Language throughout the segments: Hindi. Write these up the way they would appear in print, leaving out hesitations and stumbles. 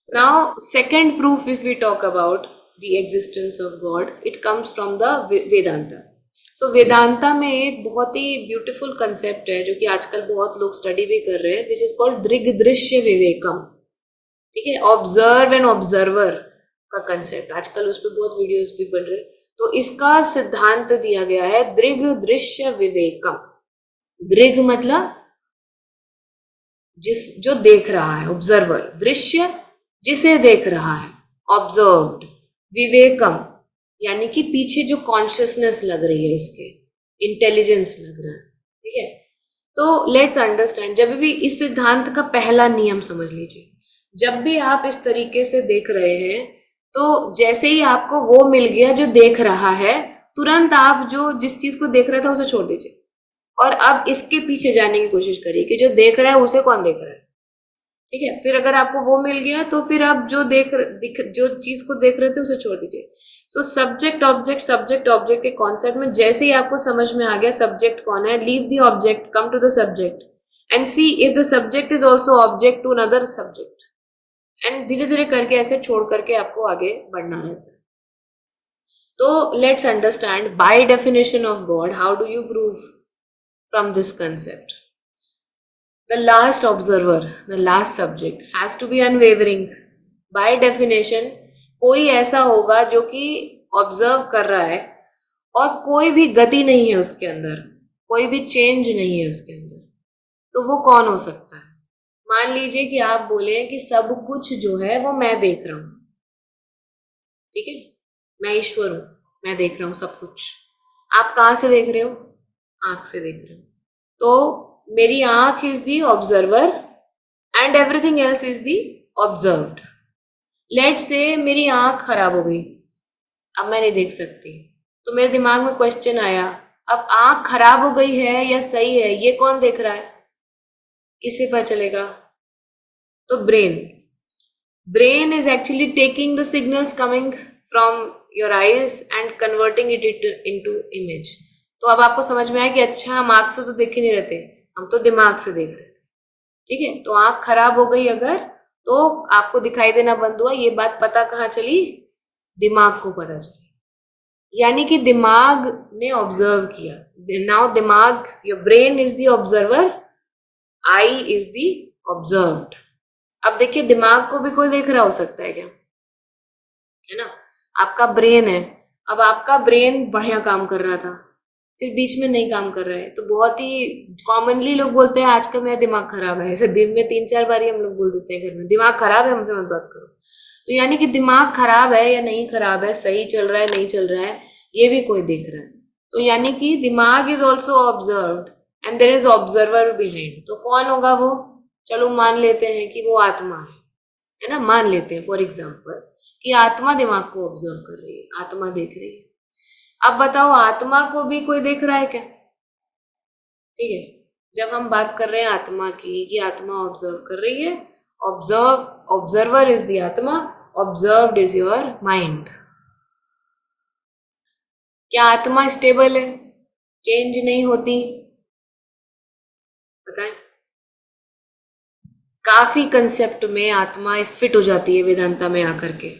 Now, second proof, if we talk about the existence of God, it comes from the Vedanta. So Vedanta में एक बहुत ही ब्यूटीफुल कंसेप्ट है जो कि आजकल बहुत लोग स्टडी भी कर रहे हैं, विच इज कॉल्ड दृग दृश्य विवेकम. ठीक है, ऑब्जर्व एंड ऑब्जर्वर का कंसेप्ट, आजकल उस पर बहुत वीडियोस भी बन रहे हैं. तो इसका सिद्धांत दिया गया है दृग दृश्य विवेकम. दृग मतलब जो देख रहा है, ऑब्जर्वर. दृश्य जिसे देख रहा है, ऑब्जर्व्ड. विवेकम यानी कि पीछे जो कॉन्शियसनेस लग रही है, इसके इंटेलिजेंस लग रहा है. ठीक है, तो लेट्स अंडरस्टैंड. जब भी इस सिद्धांत का पहला नियम समझ लीजिए, जब भी आप इस तरीके से देख रहे हैं, तो जैसे ही आपको वो मिल गया जो देख रहा है, तुरंत आप जो जिस चीज को देख रहा था उसे छोड़ दीजिए और अब इसके पीछे जाने की कोशिश करिए कि जो देख रहा है उसे कौन देख रहा है. ठीक है, फिर अगर आपको वो मिल गया तो फिर आप जो जो चीज को देख रहे थे उसे छोड़ दीजिए. सो सब्जेक्ट ऑब्जेक्ट के कॉन्सेप्ट में जैसे ही आपको समझ में आ गया सब्जेक्ट कौन है, leave the object, come to the subject and see if the subject is also object to another subject. And धीरे धीरे करके ऐसे छोड़ करके आपको आगे बढ़ना रहता है. तो let's understand by definition of God, how do you prove from this concept. The last observer, the last subject has to be unwavering. By definition, कोई ऐसा होगा जो कि ऑब्जर्व कर रहा है और कोई भी गति नहीं है उसके अंदर, कोई भी चेंज नहीं है उसके अंदर. तो वो कौन हो सकता है? मान लीजिए कि आप बोले कि सब कुछ जो है वो मैं देख रहा हूं. ठीक है, मैं ईश्वर हूं, मैं देख रहा हूं सब कुछ. आप कहाँ से देख रहे हो? आंख से देख रहे हो. तो मेरी आंख is the observer and everything else is the observed. Let's say मेरी आंख खराब हो गई, अब मैं नहीं देख सकती. तो मेरे दिमाग में क्वेश्चन आया, अब आंख खराब हो गई है या सही है, ये कौन देख रहा है? किससे पता चलेगा? तो brain is actually taking the signals coming from your eyes and converting it into image. तो अब आपको समझ में आया कि अच्छा, हम आंख से तो देख ही नहीं रहते, हम तो दिमाग से देख रहे थे. ठीक है, तो आंख खराब हो गई अगर, तो आपको दिखाई देना बंद हुआ. ये बात पता कहाँ चली? दिमाग को पता चली. यानी कि दिमाग ने ऑब्जर्व किया. नाउ दिमाग, your brain is the observer, I is the observed. अब देखिए, दिमाग को भी कोई देख रहा हो सकता है क्या? है ना, आपका ब्रेन है. अब आपका ब्रेन बढ़िया काम कर रहा था, फिर बीच में नहीं काम कर रहा है, तो बहुत ही कॉमनली लोग बोलते हैं आजकल मेरा दिमाग खराब है. ऐसे दिन में 3-4 बार हम लोग बोल देते हैं घर में, दिमाग खराब है, हमसे मत बात करो. तो यानी कि दिमाग खराब है या नहीं खराब है, सही चल रहा है नहीं चल रहा है, ये भी कोई देख रहा है. तो यानी कि दिमाग is also observed and there is observer behind. तो कौन होगा वो? चलो मान लेते हैं कि वो आत्मा है ना, मान लेते हैं फॉर एग्जाम्पल कि आत्मा दिमाग को ऑब्जर्व कर रही है, आत्मा देख रही है. अब बताओ, आत्मा को भी कोई देख रहा है क्या? ठीक है, जब हम बात कर रहे हैं आत्मा की, ये आत्मा ऑब्जर्व कर रही है. ऑब्जर्वर इज द आत्मा, ऑब्जर्व्ड इज योर माइंड. क्या आत्मा स्टेबल है, चेंज नहीं होती? बताएं. काफी कंसेप्ट में आत्मा फिट हो जाती है वेदांता में आकर के.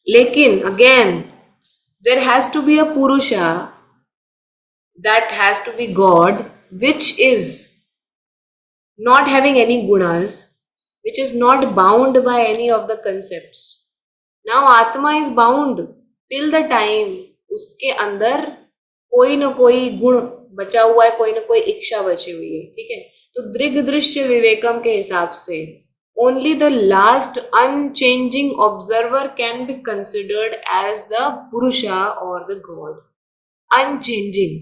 लेकिन again there has to be a Purusha, that has to be God, which is not having any gunas, which is not bound by any of the concepts. Now Atma is bound till the time उसके अंदर कोई ना कोई गुण बचा हुआ है, कोई ना कोई इच्छा बची हुई है. ठीक है, तो दृग दृश्य विवेकम के हिसाब से only the last unchanging observer can be considered as the Purusha or the God. Unchanging.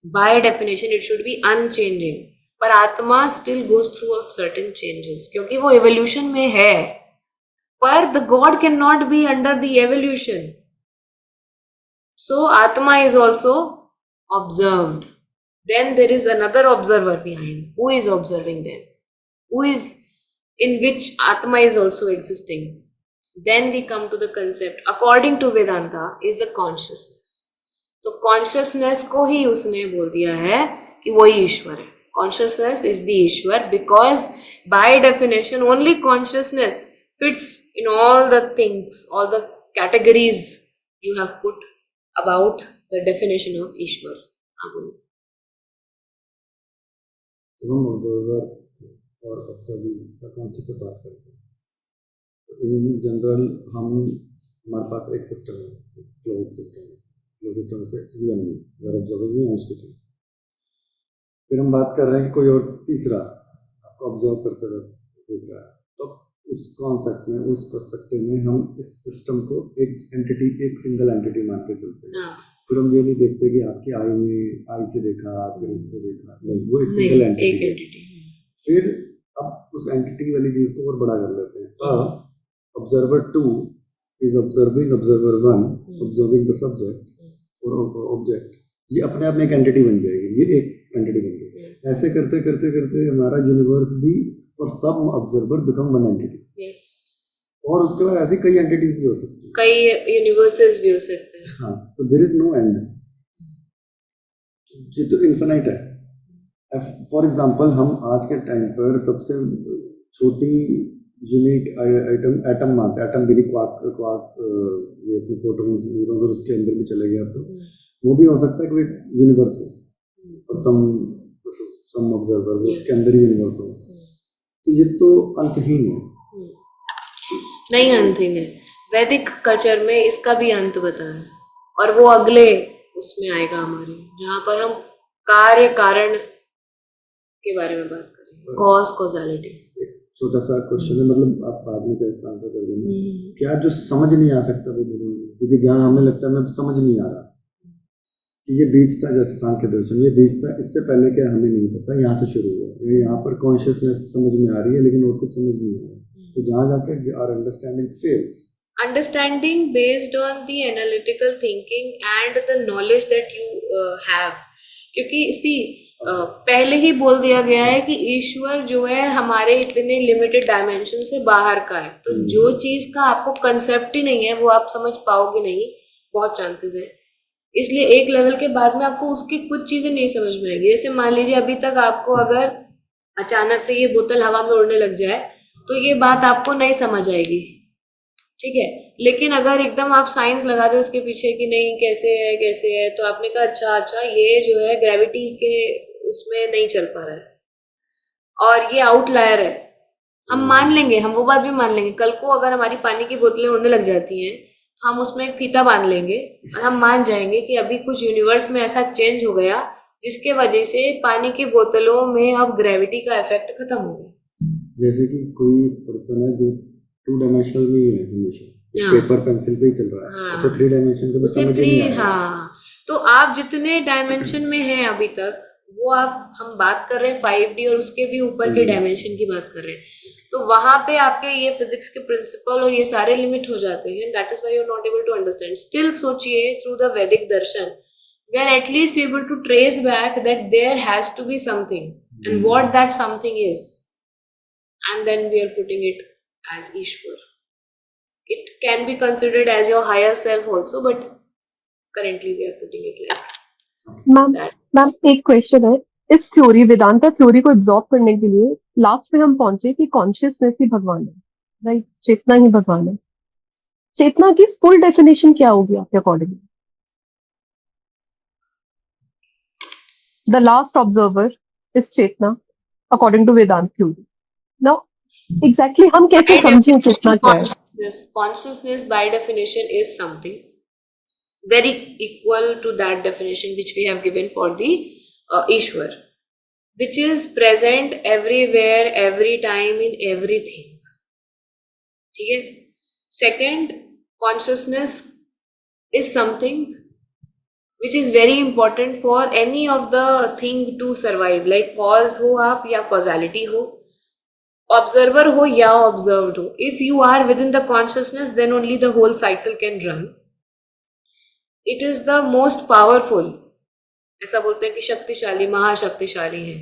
By definition, it should be unchanging. पर आत्मा still goes through of certain changes क्योंकि वो evolution में है. पर the God cannot be under the evolution. So Atma is also observed. Then there is another observer behind. Who is observing them? Who is in which Atma is also existing. Then we come to the concept, according to Vedanta, is the consciousness. तो consciousness को ही उसने बोल दिया है कि वही ईश्वर है. Consciousness is the Ishwar because by definition only consciousness fits in all the things, all the categories you have put about the definition of Ishwar. जब हम ऑब्जर्वर और ऑब्जर्विंग का कॉन्सेप्ट पे बात करते हैं तो इन जनरल हमारे पास एक सिस्टम है, क्लोज सिस्टम से जीवन में अगर ऑब्जर्विंग में स्पीकिंग, फिर हम बात कर रहे हैं कि कोई और तीसरा आपको ऑब्जर्व करते हुए देख रहा है, तो उस कॉन्सेप्ट में, उस पर्सपेक्टिव में हम इस सिस्टम को एक सिंगल एंटिटी मान के चलते हैं। फिर हम ये नहीं देखते कि आपकी आई से देखा, फिर इससे देखा, नहीं, वो एक सिंगल एंटिटी। फिर अब उस एंटिटी वाली चीज को और बड़ा कर लेते हैं। Observer 2 is observing observer 1, observing the subject और ऑब्जेक्ट, ये अपने आप में एक एंटिटी बन जाएगी, ये एक एंटिटी बन जाएगी। ऐसे करते करते करते हमारा यूनिवर्स भी for some observer become one entity. Yes. और उसके बाद ऐसी कई एंटिटीज भी हो सकती हैं, कई यूनिवर्सेस भी हो सकते हैं। हाँ, तो देयर इज नो एंड, ये तो इन्फिनाइट है। फॉर एग्जांपल हम आज के टाइम पर सबसे छोटी यूनिट एटम मानते हैं, एटम भी नहीं, क्वार्क ये अपनी फोटॉन्स, न्यूरॉन्स और उसके अंदर भी चले गए, तो वो भी हो सकता है कोई यूनिवर्स हो और सम ऑब्जर्वर उसके अंदर ही यूनिवर्स हो, तो ये तो अंतहीन है। नहीं, अंतहीन है। वैदिक कल्चर में इसका भी अंत बताया है, और वो अगले उसमें आएगा हमारे, जहाँ पर हम कार्य कारण के बारे में बात करेंगे, कॉज कॉजालिटी। छोटा सा क्वेश्चन है, मतलब आप बाद में चाहे इसका आंसर कर देंगे, क्या जो समझ नहीं आ सकता वो बोलो, क्योंकि जहाँ हमें लगता है हमें समझ नहीं आ रहा कि ये बीज था, जैसे सांख्य दर्शन, ये बीज था, इससे पहले क्या हमें नहीं पता, यहाँ से शुरू हुआ, यहाँ पर कॉन्शियसनेस समझ में आ रही है लेकिन और कुछ समझ नहीं आ रहा, तो जहाँ जाके our understanding fails. Understanding based on the analytical thinking and the knowledge that you have, क्योंकि पहले ही बोल दिया गया है कि ईश्वर जो है हमारे इतने लिमिटेड डायमेंशन से बाहर का है, तो जो चीज का आपको कंसेप्ट ही नहीं है वो आप समझ पाओगे नहीं, बहुत चांसेस है। इसलिए एक लेवल के बाद में आपको उसकी कुछ चीजें नहीं समझ में आएगी। जैसे मान लीजिए अभी तक आपको अगर अचानक से ये बोतल हवा में उड़ने लग जाए तो ये बात आपको नहीं समझ आएगी, ठीक है। लेकिन अगर एकदम आप साइंस लगा दो इसके पीछे कि नहीं कैसे है, तो आपने कहा अच्छा ये जो है ग्रेविटी के उसमें नहीं चल पा रहा है और ये आउटलायर है, हम मान लेंगे, हम वो बात भी मान लेंगे। कल को अगर हमारी पानी की बोतलें उड़ने लग जाती हैं तो हम उसमें एक फीता बांध लेंगे और हम मान जाएंगे कि अभी कुछ यूनिवर्स में ऐसा चेंज हो गया जिसके वजह से पानी की बोतलों में अब ग्रेविटी का इफेक्ट खत्म हो गया। जैसे कि कोई पर्सन है जो 2 डायमेंशनल में ही है हमेशा, पेपर पेंसिल पे ही चल रहा है, ऐसे 3 डायमेंशन के समझ नहीं आ रहा। हाँ, तो आप जितने डायमेंशन में हैं अभी तक, वो हम बात कर रहे हैं 5D और उसके भी ऊपर के डायमेंशन की बात कर रहे हैं, तो वहां पे आपके ये फिजिक्स के प्रिंसिपल और ये सारे लिमिट हो जाते हैं। That is why you are not able to understand. Still सोचिए, through the Vedic darshan we are at least able to trace back that there has to be something and what that something is, and then we are putting it as Ishwar. It can be considered as your higher self also, but currently we are putting it like that. Ma'am एक क्वेश्चन है, इस थ्योरी, वेदांता थ्योरी को एब्जॉर्ब करने के लिए लास्ट में हम पहुंचे कि कॉन्शियसनेस ही भगवान है, राइट? चेतना ही भगवान है। चेतना की फुल डेफिनेशन क्या होगी आपके according? The last observer is चेतना according to Vedanta theory. Now, exactly हम कैसे समझें चेतना क्या है? Consciousness by definition is something very equal to that definition which we have given for the Ishwar, which is present everywhere, every time, in everything. ठीक है? Second, consciousness is something which is very important for any of the thing to survive, like cause हो आप या causality हो, ऑब्जर्वर हो या ऑब्जर्व्ड हो। If you are within the consciousness then only the whole cycle can run. It is the most powerful, ऐसा बोलते हैं कि शक्तिशाली, महाशक्तिशाली है,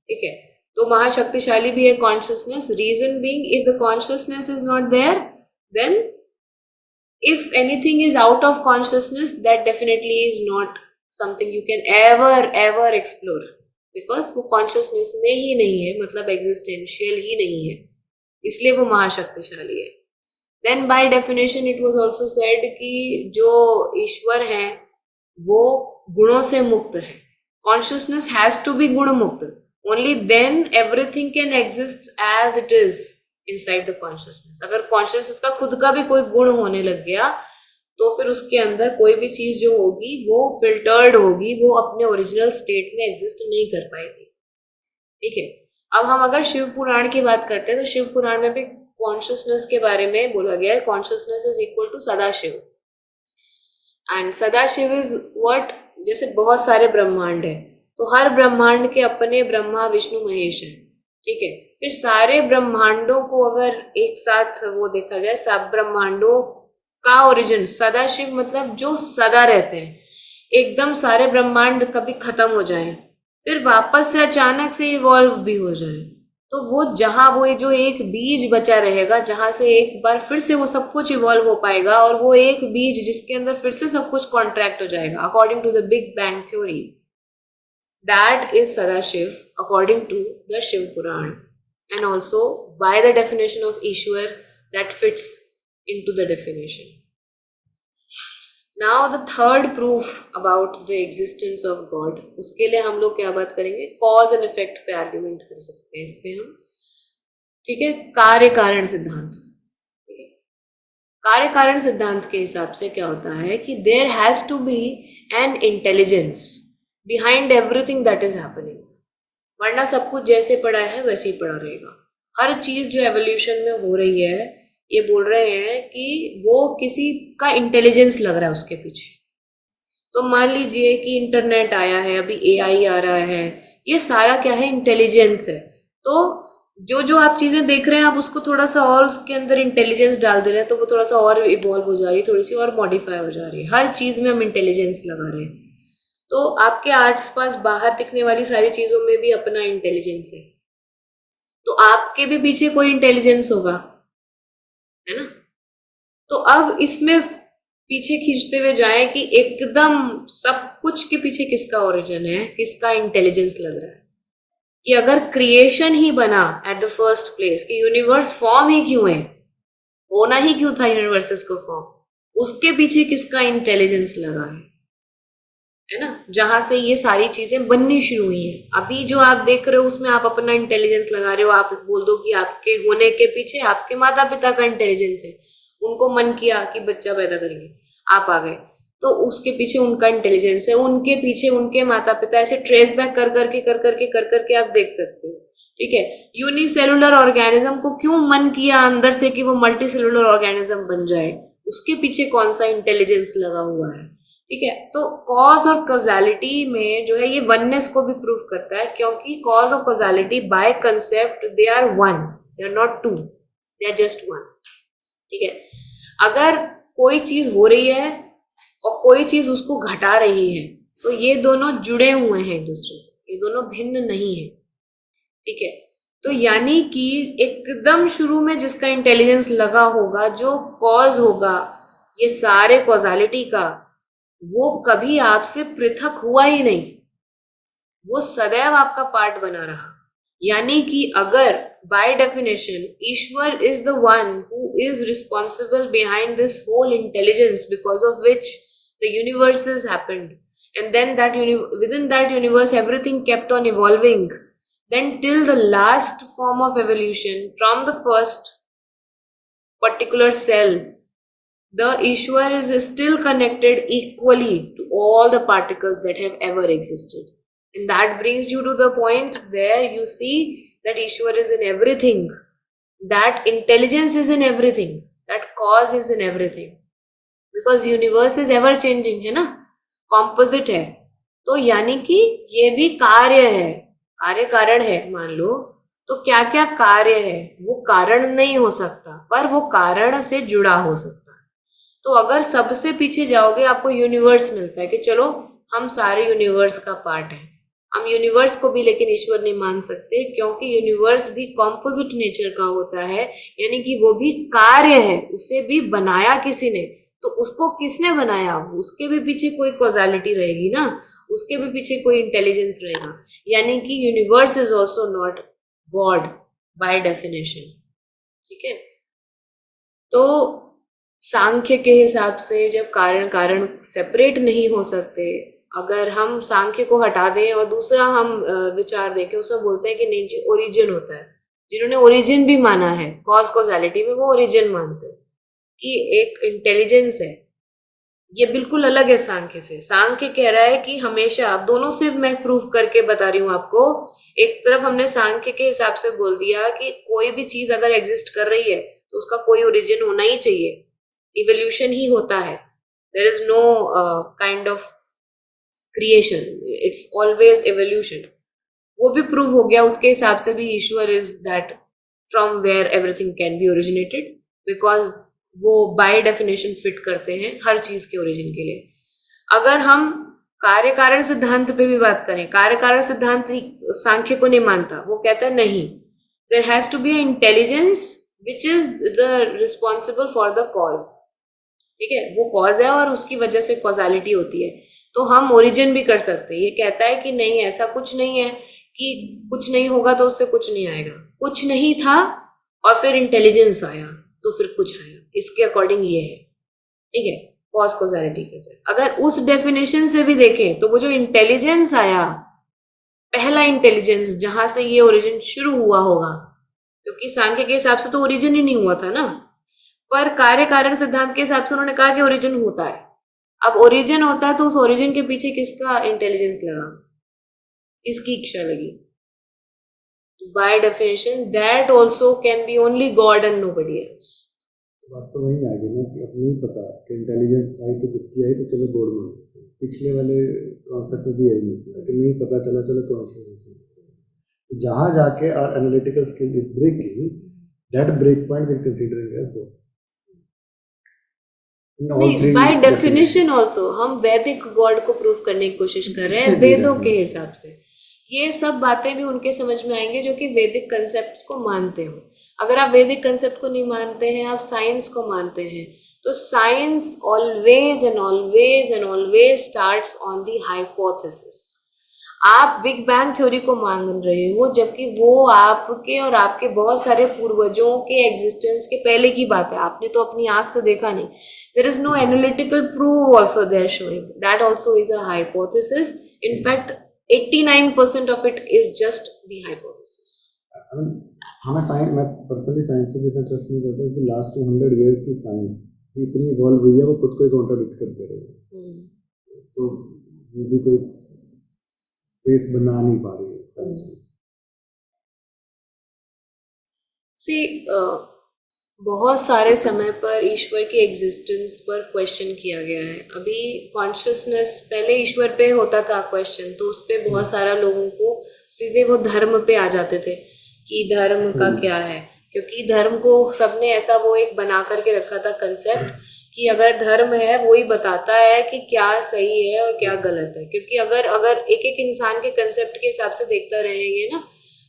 ठीक है। तो महाशक्तिशाली भी है consciousness. Reason being, if the consciousness is not there, then if anything is out of consciousness, that definitely is not something you can ever explore, because वो कॉन्शियसनेस में ही नहीं है, मतलब एग्जिस्टेंशियल ही नहीं है, इसलिए वो महाशक्तिशाली है। Then by definition it was also said कि जो ईश्वर है वो गुणों से मुक्त है. कॉन्शियसनेस हैज टू बी गुण मुक्त. Only then everything can exist as it is inside the consciousness. अगर कॉन्शियसनेस का खुद का भी कोई गुण होने लग गया तो फिर उसके अंदर कोई भी चीज जो होगी वो फिल्टर्ड होगी, वो अपने ओरिजिनल स्टेट में एग्जिस्ट नहीं कर पाएगी. ठीक है. अब हम अगर शिव पुराण की बात करते हैं तो शिव पुराण में भी कॉन्शियसनेस के बारे में बोला गया है. Consciousness is equal to Sadashiv. And Sadashiv is what, जैसे बहुत सारे ब्रह्मांड है तो हर ब्रह्मांड के अपने ब्रह्मा विष्णु महेश है. ठीक है. फिर सारे ब्रह्मांडों को अगर एक साथ वो देखा जाए, सब ब्रह्मांडों का ओरिजिन सदाशिव, मतलब जो सदा रहते हैं. एकदम सारे ब्रह्मांड कभी खत्म हो जाए फिर वापस से अचानक से इवॉल्व भी हो जाए तो वो जहां वो जो एक बीज बचा रहेगा जहां से एक बार फिर से वो सब कुछ इवॉल्व हो पाएगा, और वो एक बीज जिसके अंदर फिर से सब कुछ कॉन्ट्रैक्ट हो जाएगा according to the big bang theory. That is Sadashiv according to the Shiv Puran. And also by the definition of ईश्वर that fits into the definition. Now the third proof about the existence of God, उसके लिए हम लोग क्या बात करेंगे, cause and effect पे आर्ग्यूमेंट कर सकते हैं इस पे हम. ठीक है. कार्य कारण सिद्धांत. कार्य कारण सिद्धांत के हिसाब से क्या होता है कि there has to be an intelligence behind everything that is happening. वरना सब कुछ जैसे पड़ा है वैसे ही पड़ा रहेगा. हर चीज जो एवोल्यूशन में हो रही है, ये बोल रहे हैं कि वो किसी का इंटेलिजेंस लग रहा है उसके पीछे. तो मान लीजिए कि इंटरनेट आया है, अभी एआई आ रहा है, ये सारा क्या है, इंटेलिजेंस है. तो जो जो आप चीजें देख रहे हैं आप उसको थोड़ा सा और उसके अंदर इंटेलिजेंस डाल दे रहे हैं तो वो थोड़ा सा और इवॉल्व हो जा रही है, थोड़ी सी और मॉडिफाई हो जा रही है. हर चीज में हम इंटेलिजेंस लगा रहे हैं. तो आपके आस पास बाहर दिखने वाली सारी चीजों में भी अपना इंटेलिजेंस है. तो आपके भी पीछे कोई इंटेलिजेंस होगा, है ना. तो अब इसमें पीछे खींचते हुए जाए कि एकदम सब कुछ के पीछे किसका ओरिजिन है, किसका इंटेलिजेंस लग रहा है. कि अगर क्रिएशन ही बना एट द फर्स्ट प्लेस, कि यूनिवर्स फॉर्म ही क्यों है, होना ही क्यों था यूनिवर्सेस को फॉर्म, उसके पीछे किसका इंटेलिजेंस लगा है ना. जहां से ये सारी चीजें बननी शुरू हुई हैं. अभी जो आप देख रहे हो उसमें आप अपना इंटेलिजेंस लगा रहे हो. आप बोल दो कि आपके होने के पीछे आपके माता पिता का इंटेलिजेंस है. उनको मन किया कि बच्चा पैदा करेंगे, आप आ गए, तो उसके पीछे उनका इंटेलिजेंस है. उनके पीछे उनके माता पिता, ऐसे ट्रेस बैक कर करके आप देख सकते हो. ठीक है. यूनिसेलुलर ऑर्गेनिज्म को क्यों मन किया अंदर से कि वो मल्टी सेलुलर ऑर्गेनिज्म बन जाए, उसके पीछे कौन सा इंटेलिजेंस लगा हुआ है. ठीक है. तो कॉज और कॉजालिटी में जो है ये वननेस को भी प्रूव करता है, क्योंकि कॉज और causality by concept they are one, they are not two, they are just one. ठीक है. अगर कोई चीज हो रही है और कोई चीज उसको घटा रही है तो ये दोनों जुड़े हुए हैं एक दूसरे से, ये दोनों भिन्न नहीं है. ठीक है. तो यानी कि एकदम शुरू में जिसका इंटेलिजेंस लगा होगा, जो कॉज होगा ये सारे कॉजालिटी का, वो कभी आपसे पृथक हुआ ही नहीं, वो सदैव आपका पार्ट बना रहा. यानी कि अगर बाय डेफिनेशन ईश्वर is the one who is responsible behind this whole intelligence because of which the universes happened, and then that within that universe everything kept on evolving, then till the last form of evolution from the first particular cell, the Ishwar is still connected equally to all the particles that have ever existed. And that brings you to the point where you see that Ishwar is in everything, that intelligence is in everything, that cause is in everything. Because universe is ever changing, है ना, कॉम्पोजिट है. तो यानी कि ये भी कार्य है, कार्य कारण है. मान लो तो क्या क्या कार्य है, वो कारण नहीं हो सकता पर वो कारण से जुड़ा हो सकता है. तो अगर सबसे पीछे जाओगे आपको यूनिवर्स मिलता है कि चलो हम सारे यूनिवर्स का पार्ट है. हम यूनिवर्स को भी लेकिन ईश्वर नहीं मान सकते, क्योंकि यूनिवर्स भी कॉम्पोजिट नेचर का होता है, यानी कि वो भी कार्य है, उसे भी बनाया किसी ने. तो उसको किसने बनाया, उसके भी पीछे कोई कॉजालिटी रहेगी ना, उसके भी पीछे कोई इंटेलिजेंस रहेगा. यानी कि universe is also not God by definition. ठीक है. तो सांख्य के हिसाब से जब कारण कारण सेपरेट नहीं हो सकते, अगर हम सांख्य को हटा दें और दूसरा हम विचार देखें, उसमें बोलते हैं कि नहीं जी ओरिजिन होता है। जिन्होंने ओरिजिन भी माना है, कॉज कॉजालिटी में, वो ओरिजिन मानते हैं कि एक इंटेलिजेंस है। ये बिल्कुल अलग है सांख्य से। सांख्य कह रहा है कि हमेशा, अब दोनों से मैं प्रूव करके बता रही हूँ आपको। एक तरफ हमने सांख्य के हिसाब से बोल दिया कि कोई भी चीज अगर एग्जिस्ट कर रही है तो उसका कोई ओरिजिन होना ही चाहिए, इवोल्यूशन ही होता है, there is no kind of creation, it's always evolution. वो भी प्रूव हो गया। उसके हिसाब से भी Ishwar is that from where everything can be originated, because वो बाय डेफिनेशन फिट करते हैं हर चीज के ओरिजिन के लिए। अगर हम कार्य कारण सिद्धांत पे भी बात करें, कार्य कारण सिद्धांत सांख्य को नहीं मानता, वो कहता है नहीं, there has to be a intelligence which is the responsible for the cause. ठीक है, वो कॉज है और उसकी वजह से कॉजालिटी होती है। तो हम ओरिजिन भी कर सकते हैं। ये कहता है कि नहीं, ऐसा कुछ नहीं है कि कुछ नहीं होगा तो उससे कुछ नहीं आएगा। कुछ नहीं था और फिर इंटेलिजेंस आया तो फिर कुछ आया, इसके अकॉर्डिंग ये है। ठीक है, कॉज कॉजालिटी के साथ अगर उस डेफिनेशन से भी देखें तो वो जो इंटेलिजेंस आया, पहला इंटेलिजेंस जहां से ये ओरिजिन शुरू हुआ होगा, क्योंकि सांख्य के हिसाब से तो ओरिजिन ही नहीं हुआ था ना, पर कार्य कारण सिद्धांत के हिसाब से उन्होंने कहा कि ओरिजिन होता है। अब ओरिजिन होता है तो उस ओरिजिन के पीछे किसका इंटेलिजेंस लगा, किसकी इच्छा लगी? By definition that also can be only God and nobody else. बात तो वही आ गई ना कि अब नहीं पता कि इंटेलिजेंस आई तो किसकी आई, तो चलो गॉड मान, पिछले वाले कॉन्सेप्ट में भी यही नहीं कि नहीं पता चला, चलो कॉन्शियसनेस। जहां जाके our analytical skill is breaking, that break point will considering as god. नहीं, बाय डेफिनेशन ऑल्सो हम वैदिक गॉड को प्रूव करने की कोशिश कर रहे हैं वेदों के हिसाब से। ये सब बातें भी उनके समझ में आएंगे जो कि वैदिक कंसेप्ट्स को मानते हो। अगर आप वैदिक कंसेप्ट को नहीं मानते हैं, आप साइंस को मानते हैं, तो science always and always and always starts on the hypothesis. आप बिग बैंग थ्योरी को मान रहे हो, जबकि वो आपके और आपके बहुत सारे पूर्वजों के एग्जिस्टेंस के पहले की बात है। आपने तो अपनी आंख से देखा नहीं। There is no analytical proof also there showing that also is a hypothesis. In fact 89% of it is just the hypothesis. हमें साइंस, मैं पर्सनली साइंस पे भी इतना ट्रस्ट नहीं करता कि लास्ट 200 इयर्स की साइंस इतनी इवॉल्व हुई है, वो खुद को ही कॉन्ट्राडिक्ट करते रहे। तो वो भी कोई बेस बना नहीं पा रही है साइंस में। सी बहुत सारे समय पर ईश्वर की एग्जिस्टेंस पर क्वेश्चन किया गया है। अभी कॉन्शियसनेस, पहले ईश्वर पे होता था क्वेश्चन, तो उस पे बहुत सारा लोगों को सीधे वो धर्म पे आ जाते थे कि धर्म का क्या है, क्योंकि धर्म को सबने ऐसा वो एक बना करके रखा था कंसेप्ट कि अगर धर्म है वो ही बताता है कि क्या सही है और क्या गलत है। क्योंकि अगर अगर एक एक इंसान के कंसेप्ट के हिसाब से देखता रहेंगे ना,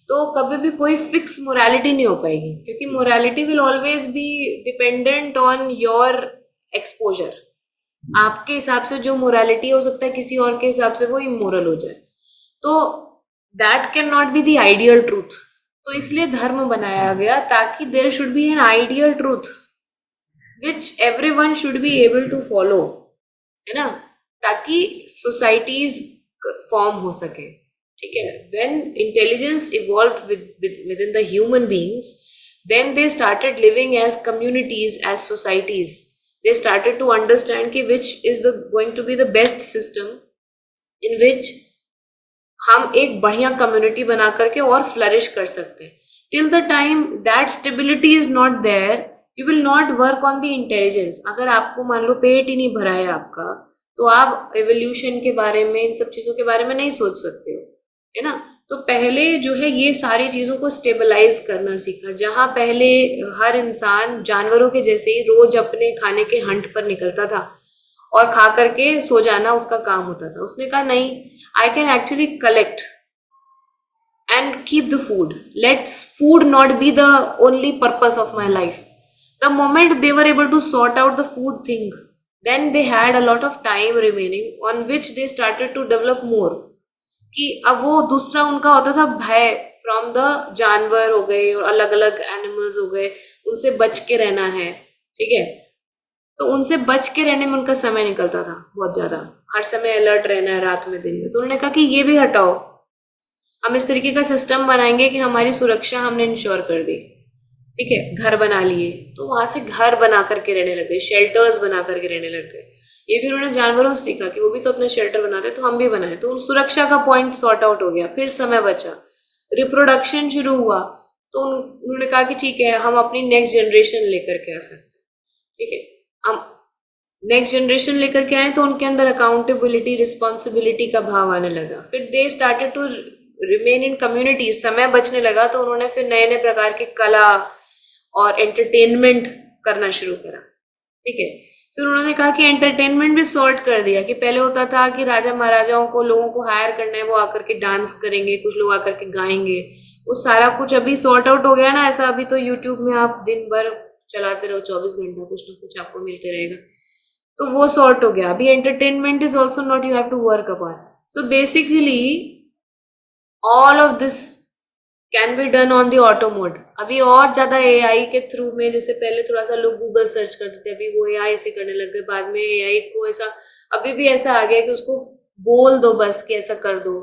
तो कभी भी कोई फिक्स मोरालिटी नहीं हो पाएगी, क्योंकि morality will always be dependent on your exposure. आपके हिसाब से जो मोरालिटी हो सकता है किसी और के हिसाब से वो इमोरल हो जाए, तो that can not be the ideal truth. तो इसलिए धर्म बनाया गया ताकि there should be an ideal truth which everyone should be able to follow, है ना, ताकि सोसाइटीज फॉर्म हो सके। ठीक है, when intelligence evolved within the human beings, then they started living as communities, as societies. They started to understand कि which is going to be the best system in which हम एक बढ़िया कम्युनिटी बना करके और फ्लरिश कर सकते हैं। Till the time that stability is not there, you will not work on the intelligence. अगर आपको मान लो पेट ही नहीं भरा है आपका, तो आप एवोल्यूशन के बारे में, इन सब चीजों के बारे में नहीं सोच सकते हो, है ना। तो पहले जो है ये सारी चीजों को स्टेबलाइज करना सीखा। जहां पहले हर इंसान जानवरों के जैसे ही रोज अपने खाने के हंट पर निकलता था और खा करके सो जाना उसका काम होता था, उसने कहा नहीं, I can actually collect and keep the food. Let food not be the only purpose of my life. The moment they were able to sort out the food thing, then they had a lot of time remaining on which they started to develop more. कि अब वो दूसरा उनका होता था भय फ्रॉम द जानवर हो गए और अलग अलग एनिमल्स हो गए, उनसे बच के रहना है। ठीक है। तो उनसे बच के रहने में उनका समय निकलता था बहुत ज्यादा, हर समय अलर्ट रहना है रात में दिन में। तो उन्होंने कहा कि ये भी हटाओ, हम इस तरीके का सिस्टम बनाएंगे कि हमारी सुरक्षा हमने इंश्योर कर दी। ठीक है, घर बना लिए, तो वहां से घर बना करके रहने लग गए, शेल्टर्स बना करके रहने लग गए। ये भी उन्होंने जानवरों से सीखा कि वो भी तो अपना शेल्टर बनाते हैं, तो हम भी बनाए। तो उन सुरक्षा का पॉइंट सॉर्ट आउट हो गया, फिर समय बचा, रिप्रोडक्शन शुरू हुआ। तो उन्होंने कहा कि ठीक है, हम अपनी नेक्स्ट जनरेशन लेकर के आ सकते हैं। ठीक है, हम नेक्स्ट जनरेशन लेकर के आए तो उनके अंदर अकाउंटेबिलिटी, रिस्पॉन्सिबिलिटी का भाव आने लगा। फिर they started to remain in community, समय बचने लगा, तो उन्होंने फिर नए नए प्रकार की कला और एंटरटेनमेंट करना शुरू करा। ठीक है, फिर उन्होंने कहा कि एंटरटेनमेंट भी सॉर्ट कर दिया, कि पहले होता था कि राजा महाराजाओं को, लोगों को हायर करना है, वो आकर के डांस करेंगे, कुछ लोग आकर के गाएंगे, वो सारा कुछ अभी सॉर्ट आउट हो गया ना। ऐसा अभी तो यूट्यूब में आप दिन भर चलाते रहो, 24 घंटा कुछ ना कुछ आपको मिलते रहेगा, तो वो सॉर्ट हो गया। अभी entertainment is also not you have to work upon. So basically all of this can be done on the auto mode. अभी और ज्यादा एआई के थ्रू में, जैसे पहले थोड़ा सा लोग गूगल सर्च करते थे, अभी वो एआई ऐसे करने लग गए। बाद में एआई को ऐसा, अभी भी ऐसा आ गया कि उसको बोल दो बस कि ऐसा कर दो,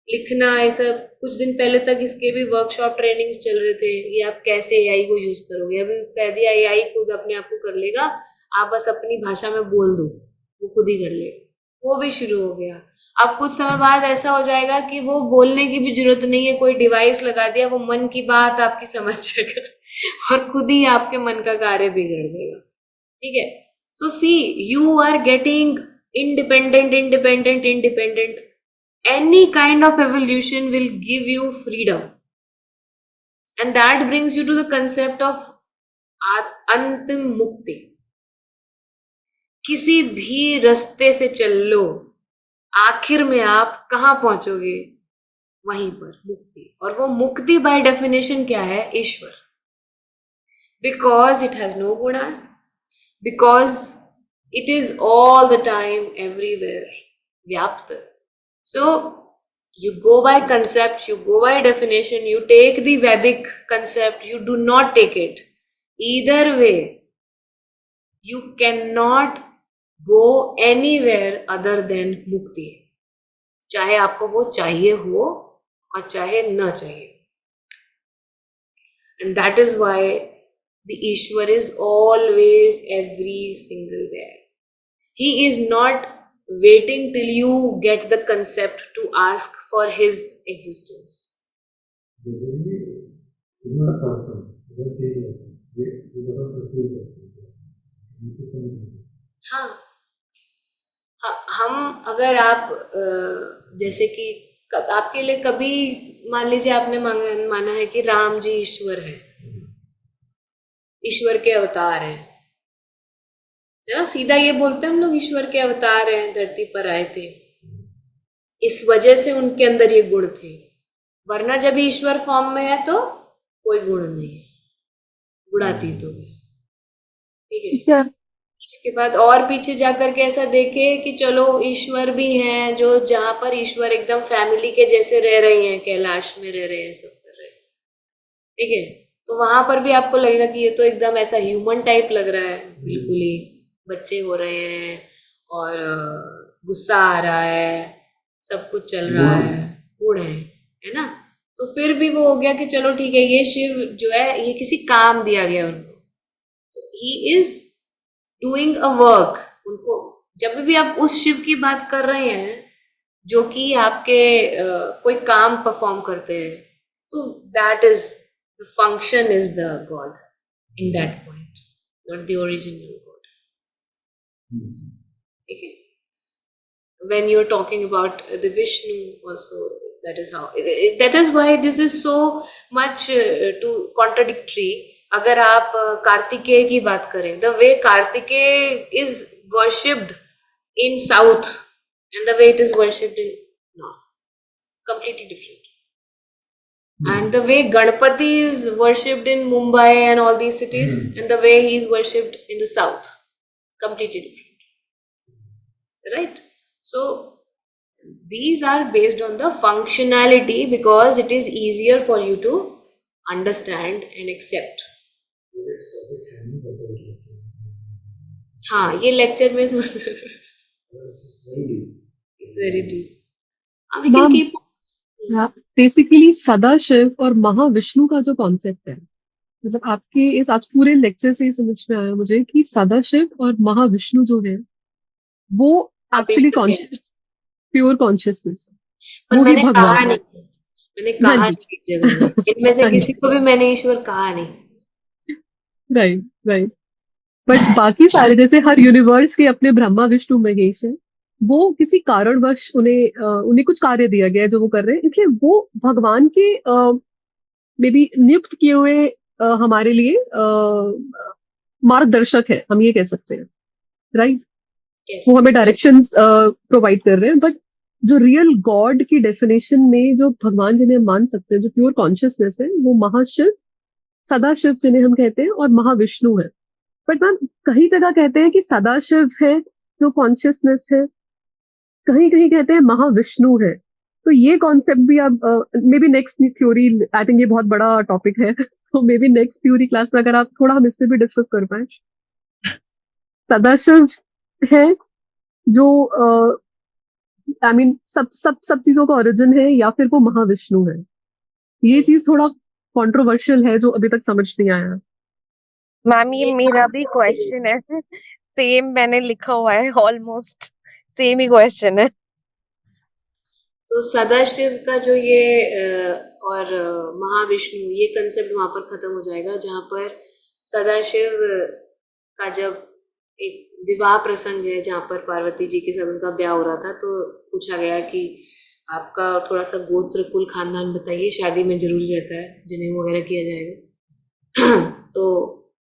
लिखना ऐसा। कुछ दिन पहले तक इसके भी वर्कशॉप ट्रेनिंग्स चल रहे थे, ये आप कैसे एआई को यूज करोगे। अभी कह दिया एआई खुद अपने आप को कर लेगा, आप बस अपनी भाषा में बोल दो, वो खुद ही कर लेगा। वो भी शुरू हो गया। अब कुछ समय बाद ऐसा हो जाएगा कि वो बोलने की भी जरूरत नहीं है, कोई डिवाइस लगा दिया, वो मन की बात आपकी समझ जाएगा और खुद ही आपके मन का कार्य बिगड़ देगा। ठीक है, so see, you are getting independent, independent, independent. Any kind of evolution will give you freedom, and that brings you to the concept of अंतिम मुक्ति। किसी भी रास्ते से चल लो, आखिर में आप कहाँ पहुंचोगे? वहीं पर मुक्ति। और वो मुक्ति बाय डेफिनेशन क्या है? Ishwar. Because it has no gunas, because it is all the time, everywhere, vyapta. So you go by concept, you go by definition, you take the Vedic concept, you do not take it. Either way, you cannot go anywhere other than mukti. चाहे आपको वो चाहिए हो और चाहे न चाहिए. And that is why the Ishwar is always every single where. He is not waiting till you get the concept to ask for his existence. Basically, he's not a person. He doesn't say that. He doesn't perceive that. He puts on himself. हाँ, हम अगर आप जैसे कि आपके लिए कभी मान लीजिए आपने माना है कि राम जी ईश्वर है, ईश्वर के अवतार हैं, है ना, सीधा ये बोलते हैं हम लोग, ईश्वर के अवतार हैं, धरती पर आए थे, इस वजह से उनके अंदर ये गुण थे। वरना जब ईश्वर फॉर्म में है तो कोई गुण नहीं है, गुणातीत हो गया। ठीक है, इसके बाद और पीछे जाकर के ऐसा देखे कि चलो ईश्वर भी हैं, जो जहां पर ईश्वर एकदम फैमिली के जैसे रह रहे हैं, कैलाश में रह रहे हैं, सब कर रहे हैं। ठीक है, तो वहां पर भी आपको लगेगा कि ये तो एकदम ऐसा ह्यूमन टाइप लग रहा है, बिल्कुल ही बच्चे हो रहे हैं और गुस्सा आ रहा है, सब कुछ चल रहा है, गुण है ना। तो फिर भी वो हो गया कि चलो ठीक है, ये शिव जो है ये किसी काम दिया गया उनको, तो he is doing a work. उनको जब भी आप उस शिव की बात कर रहे हैं जो कि आपके कोई काम परफॉर्म करते हैं, तो that is the function, is the God in that point, not the original God. ठीक है, when you're talking about the Vishnu also, that is how, that is why this is so much to contradictory. अगर आप कार्तिकेय की बात करें, the way Kartikeya is worshipped in south and the way it is worshipped in north, completely different. And the way Ganpati is worshipped in Mumbai and all these cities, and the way he is worshipped in the south, completely different, right? So these are based on the functionality, because it is easier for you to understand and accept. हाँ, ये लेक्चर में समझ It's very deep. It's very deep. We can ma'am, keep. Basically Sadashiv और महाविष्णु का जो कॉन्सेप्ट है, मतलब आपके इस आज पूरे लेक्चर से ही समझ में आया मुझे कि सदाशिव और महाविष्णु जो है वो आप एक्चुअली ईश्वर के, कॉन्शियस, प्योर कॉन्शियसनेस है, पर वो ही मैंने कहा भगवान है। नहीं, मैंने हाँ कहा जी। नहीं एक जगह में, इनमें से हाँ किसी जी। को भी मैंने ईश्वर कहा नहीं। Right, right. बट बाकी सारे जैसे हर यूनिवर्स के अपने ब्रह्मा विष्णु महेश है, वो किसी कारणवश उन्हें कुछ कार्य दिया गया है जो वो कर रहे हैं, इसलिए वो भगवान के मे बी नियुक्त किए हुए हमारे लिए मार्गदर्शक है, हम ये कह सकते हैं। राइट। कह वो हमें सकते डायरेक्शंस प्रोवाइड कर रहे हैं, बट जो रियल गॉड की डेफिनेशन में जो भगवान जिन्हें हम मान सकते हैं, जो प्योर कॉन्शियसनेस है, वो महाशिव, सदाशिव जिन्हें हम कहते हैं, और महाविष्णु है। बट मैम कई जगह कहते हैं कि सदाशिव है जो कॉन्शियसनेस है, कहीं कहीं कहते हैं महाविष्णु है। तो ये कॉन्सेप्ट भी आप may be next theory, I think ये बहुत बड़ा टॉपिक है तो may be next theory class में अगर आप थोड़ा हम इस पे भी डिस्कस कर पाए। सदाशिव है जो आई मीन सब सब सब चीजों का ओरिजिन है, या फिर वो महाविष्णु है। ये चीज थोड़ा कंट्रोवर्शियल है जो अभी तक समझ नहीं आया। मैम ये ये मेरा भी क्वेश्चन है। सेम मैंने लिखा हुआ है, ऑलमोस्ट सेम ही क्वेश्चन है। तो सदाशिव का जो ये और महाविष्णु, ये कंसेप्ट वहां पर खत्म हो जाएगा, जहां पर सदाशिव का जब एक विवाह प्रसंग है जहां पर पार्वती जी के साथ उनका ब्याह हो रहा था, तो पूछा गया कि आपका थोड़ा सा गोत्र कुल खानदान बताइए, शादी में जरूरी रहता है, जनेऊ वगैरह किया जाएगा तो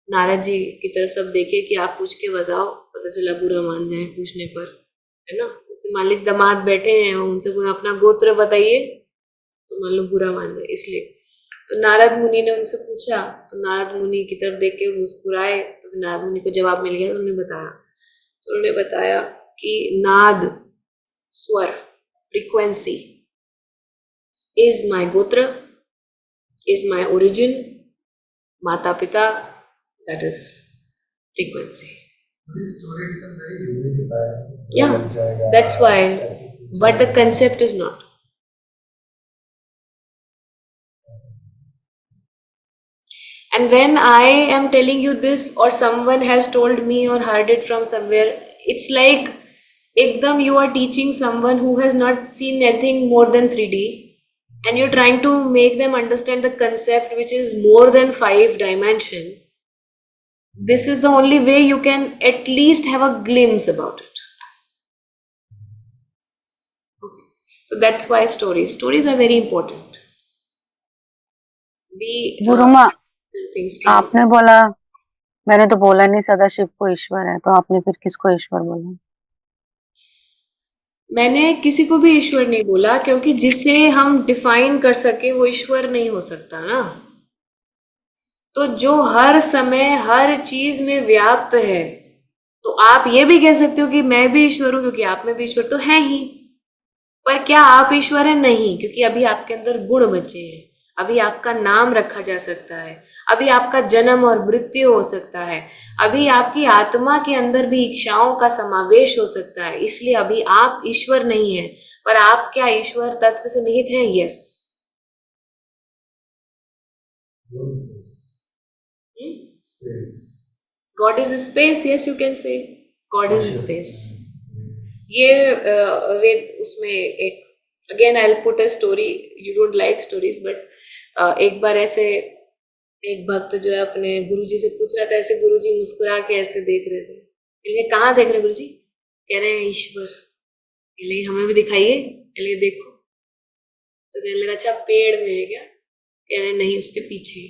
नारद जी की तरफ सब देखे कि आप पूछ के बताओ, पता चला बुरा मान जाए पूछने पर, है ना। जैसे मान लीजिए दामाद बैठे हैं, उनसे कोई अपना गोत्र बताइए तो मान लो बुरा मान जाए, इसलिए तो नारद मुनि ने उनसे पूछा, तो नारद मुनि की तरफ देख के मुस्कुराए, तो फिर नारद मुनि को जवाब मिल गया, तो उन्होंने बताया, कि नाद, स्वर, फ्रीक्वेंसी इज माय गोत्र, इज माय ओरिजिन, माता पिता, that is frequency. This story itself very unified. Yeah, that's why, but the concept is not. And when I am telling you this, or someone has told me or heard it from somewhere, it's like ekdam you are teaching someone who has not seen anything more than 3D, and you're trying to make them understand the concept which is more than 5 dimension. This is the only way you can at least have a glimpse about it. Okay. So that's why stories are very important. We गुरुमा, things from आपने बोला, मैंने तो बोला नहीं सदाशिव को ईश्वर है, तो आपने फिर किसको ईश्वर बोला? मैंने किसी को भी ईश्वर नहीं बोला, क्योंकि जिसे हम डिफाइन कर सके वो ईश्वर नहीं हो सकता ना। तो जो हर समय हर चीज में व्याप्त है, तो आप ये भी कह सकते हो कि मैं भी ईश्वर हूं, क्योंकि आप में भी ईश्वर तो है ही। पर क्या आप ईश्वर है? नहीं, क्योंकि अभी आपके अंदर गुण बचे हैं, अभी आपका नाम रखा जा सकता है, अभी आपका जन्म और मृत्यु हो सकता है, अभी आपकी आत्मा के अंदर भी इच्छाओं का समावेश हो सकता है, इसलिए अभी आप ईश्वर नहीं है। पर आप क्या ईश्वर तत्व से निहित हैं? Yes. Space. God is space, yes you can say God is space. ये वेद उसमें एक, again I will put a story, you don't like stories, but एक बार ऐसे एक भक्त जो है अपने गुरुजी से पूछ रहा था, ऐसे गुरुजी मुस्कुरा के ऐसे देख रहे थे, कहले कहाँ देख रहे गुरुजी? कह रहे हैं ईश्वर। कहले हमें भी दिखाइए। कहले देखो। तो कहने लगा अच्छा पेड़ में है क्या? कह रहे नहीं उसके पीछे।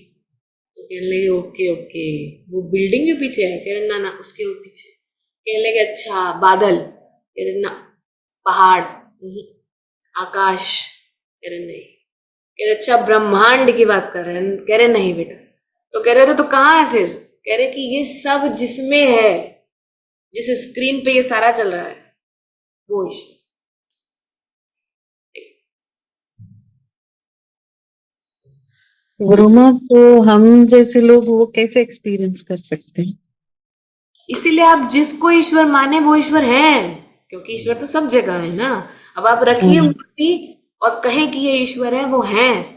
तो कहने लगे ओके ओके, वो बिल्डिंग के पीछे है? कह रहे ना ना उसके वो पीछे। कहने लगे अच्छा बादल? कह रहे ना। पहाड़? आकाश? कह रहे नहीं। कह रहे अच्छा ब्रह्मांड की बात कर रहे हैं? कह रहे नहीं बेटा। तो कह रहे तो कहाँ है फिर? कह रहे कि ये सब जिसमें है, जिस स्क्रीन पे ये सारा चल रहा है, वो ईश्वर। ब्रह्मा तो हम जैसे लोग वो कैसे एक्सपीरियंस कर सकते हैं? इसीलिए आप जिसको ईश्वर माने वो ईश्वर है, क्योंकि ईश्वर तो सब जगह है ना। अब आप रखिए हम्म, मूर्ति और कहें कि ये ईश्वर है, वो है।